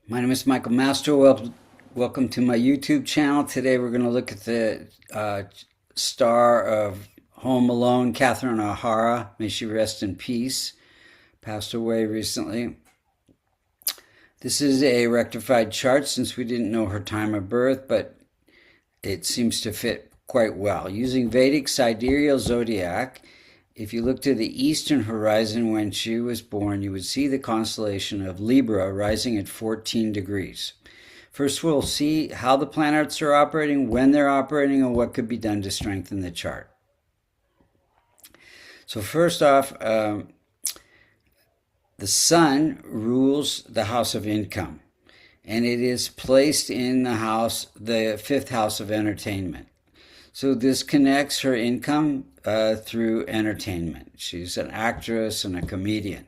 My name is Michael Master. Welcome to my YouTube channel. Today we're going to look at the star of Home Alone, Catherine O'Hara. May she rest in peace. Passed away recently. This is a rectified chart since we didn't know her time of birth, but it seems to fit quite well. Using Vedic sidereal zodiac, if you look to the eastern horizon when she was born, you would see the constellation of Libra rising at 14 degrees. First, we'll see how the planets are operating, when they're operating, and what could be done to strengthen the chart. So first off, the sun rules the house of income, and it is placed in the fifth house of entertainment. So this connects her income through entertainment. She's an actress and a comedian.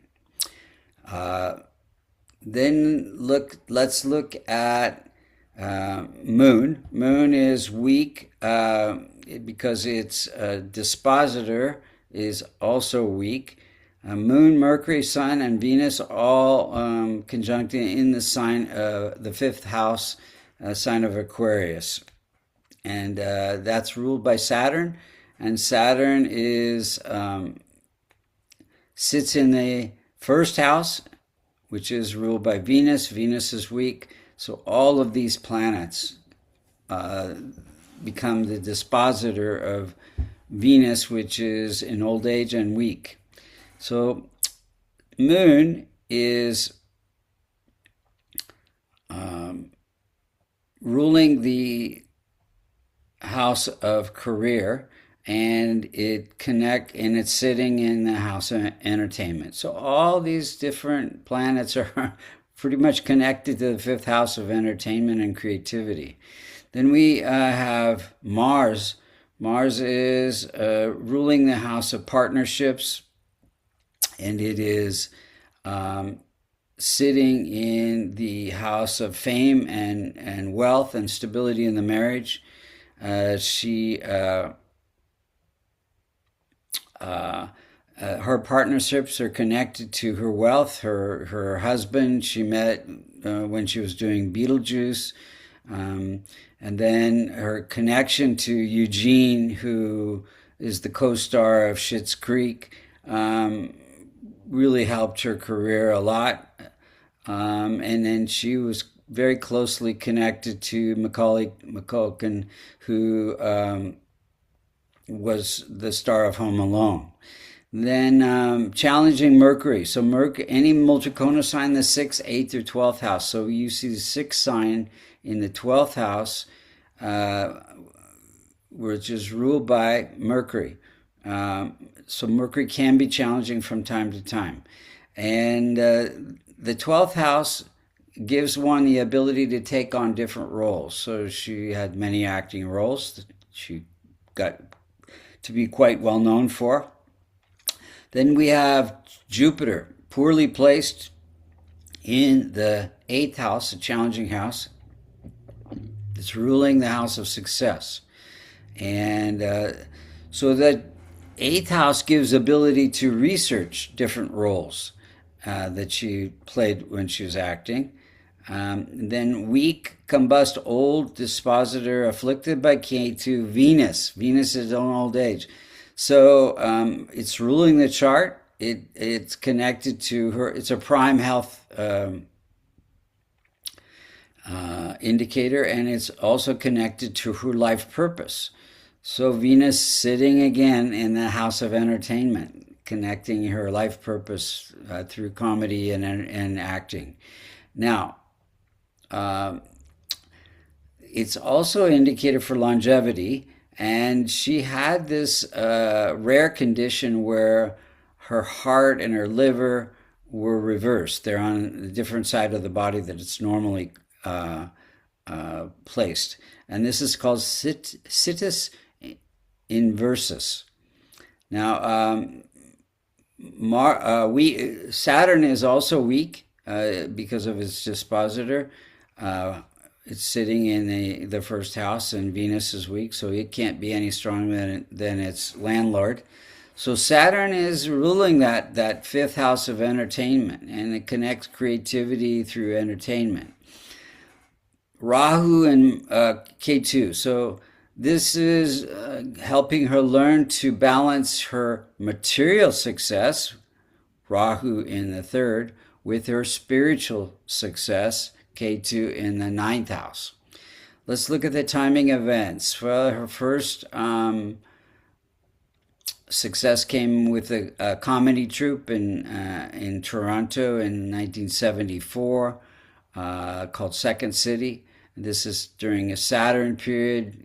Then let's look at Moon. Moon is weak because its dispositor is also weak. Moon, Mercury, Sun, and Venus all conjunct in the sign of the fifth house, sign of Aquarius. And that's ruled by Saturn. And Saturn sits in the first house, which is ruled by Venus. Venus is weak. So all of these planets become the dispositor of Venus, which is in old age and weak. So Moon is ruling the house of career, and it's sitting in the house of entertainment. So all these different planets are pretty much connected to the fifth house of entertainment and creativity. Then we have Mars. Mars is ruling the house of partnerships, and it is sitting in the house of fame and wealth and stability in the marriage. Her partnerships are connected to her wealth. Her husband she met when she was doing Beetlejuice, and then her connection to Eugene, who is the co-star of Schitt's Creek, really helped her career a lot. And then she was very closely connected to Macaulay Culkin, who was the star of Home Alone. Then challenging Mercury. So any Multicono sign, the 6th, 8th, or 12th house. So you see the 6th sign in the 12th house, which is ruled by Mercury. So Mercury can be challenging from time to time. And the 12th house gives one the ability to take on different roles. So she had many acting roles that she got to be quite well known for. Then we have Jupiter, poorly placed in the 8th house, a challenging house. It's ruling the house of success. And so that 8th house gives ability to research different roles that she played when she was acting. Then weak, combust, old, dispositor, afflicted by Ketu, Venus. Venus is on old age. So it's ruling the chart. It's connected to her. It's a prime health indicator, and it's also connected to her life purpose. So Venus sitting again in the house of entertainment, connecting her life purpose through comedy and acting. Now, it's also an indicator for longevity, and she had this rare condition where her heart and her liver were reversed. They're on a different side of the body that it's normally placed. And this is called situs inversus. Now, Saturn is also weak because of its dispositor. It's sitting in the first house, and Venus is weak, so it can't be any stronger than its landlord. So Saturn is ruling that fifth house of entertainment, and it connects creativity through entertainment. Rahu and Ketu. So this is helping her learn to balance her material success, Rahu in the third, with her spiritual success, Ketu in the ninth house. Let's look at the timing events. Well, her first success came with a comedy troupe in Toronto in 1974 called Second City. This is during a Saturn period,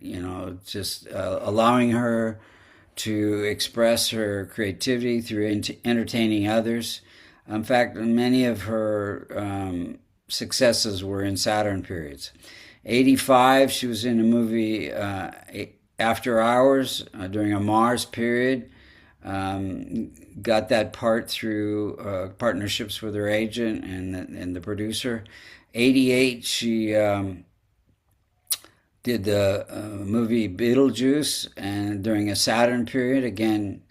just allowing her to express her creativity through entertaining others. In fact, many of her successes were in Saturn periods. 85, she was in a movie After Hours during a Mars period. Got that part through partnerships with her agent and the producer. 88, she did the movie Beetlejuice, and during a Saturn period, again,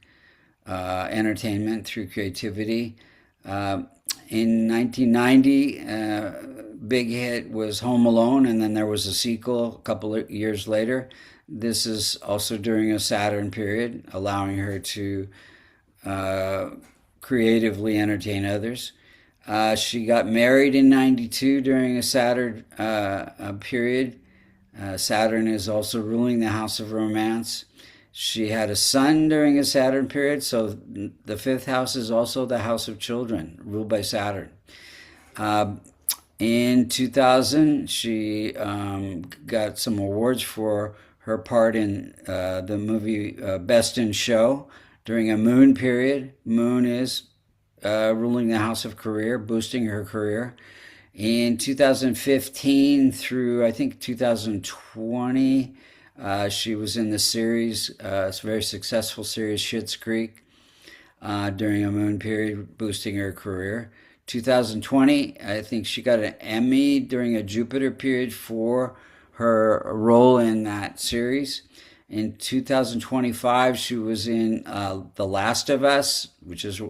entertainment through creativity. In 1990, big hit was Home Alone, and then there was a sequel a couple of years later. This is also during a Saturn period, allowing her to creatively entertain others. She got married in 92 during a Saturn period. Saturn is also ruling the house of romance. She had a son during a Saturn period, so the fifth house is also the house of children, ruled by Saturn. In 2000, she got some awards for her part in the movie Best in Show during a moon period. Moon is ruling the house of career, boosting her career. In 2015 through, I think, 2020, she was in the series, it's a very successful series, Schitt's Creek, during a moon period, boosting her career. 2020, I think she got an Emmy during a Jupiter period for her role in that series. In 2025, she was in The Last of Us, which is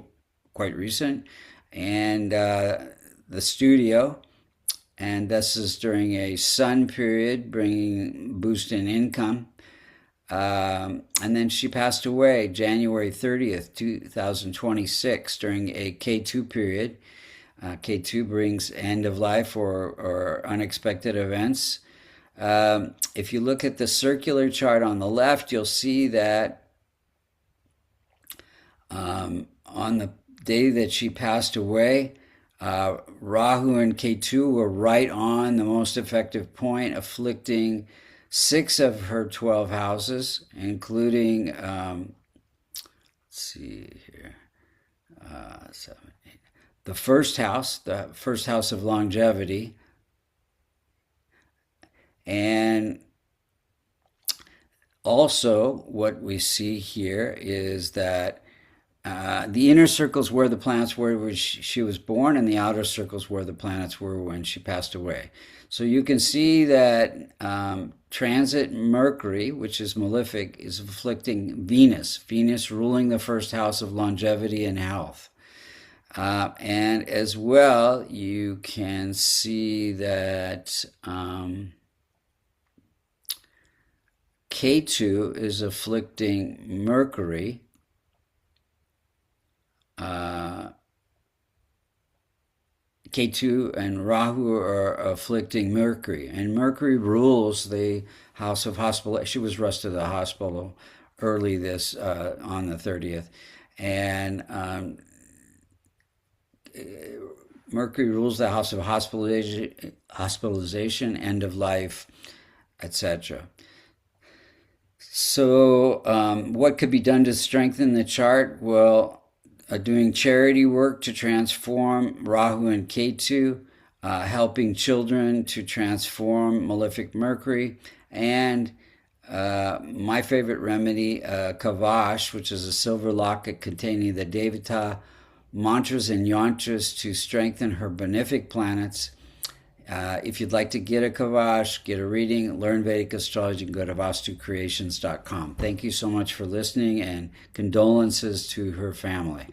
quite recent, and The Studio. And this is during a sun period, bringing boost in income. And then she passed away January 30th, 2026, during a K2 period. K2 brings end of life or unexpected events. If you look at the circular chart on the left, you'll see that on the day that she passed away, Rahu and Ketu were right on the most effective point, afflicting 6 of her 12 houses, including, let's see here, 7, 8, the first house of longevity, and also what we see here is that the inner circles where the planets were when she was born, and the outer circles where the planets were when she passed away. So you can see that transit Mercury, which is malefic, is afflicting Venus. Venus ruling the first house of longevity and health. And as well, you can see that Ketu is afflicting Mercury. Ketu and Rahu are afflicting Mercury, and Mercury rules the house of hospital. She was rushed to the hospital early this on the 30th, and Mercury rules the house of hospitalization, end of life, etc. So what could be done to strengthen the chart? Well, doing charity work to transform Rahu and Ketu, helping children to transform malefic Mercury, and my favorite remedy, Kavash, which is a silver locket containing the Devata mantras and yantras to strengthen her benefic planets. If you'd like to get a Kavash, get a reading, learn Vedic astrology, go to vastucreations.com. Thank you so much for listening, and condolences to her family.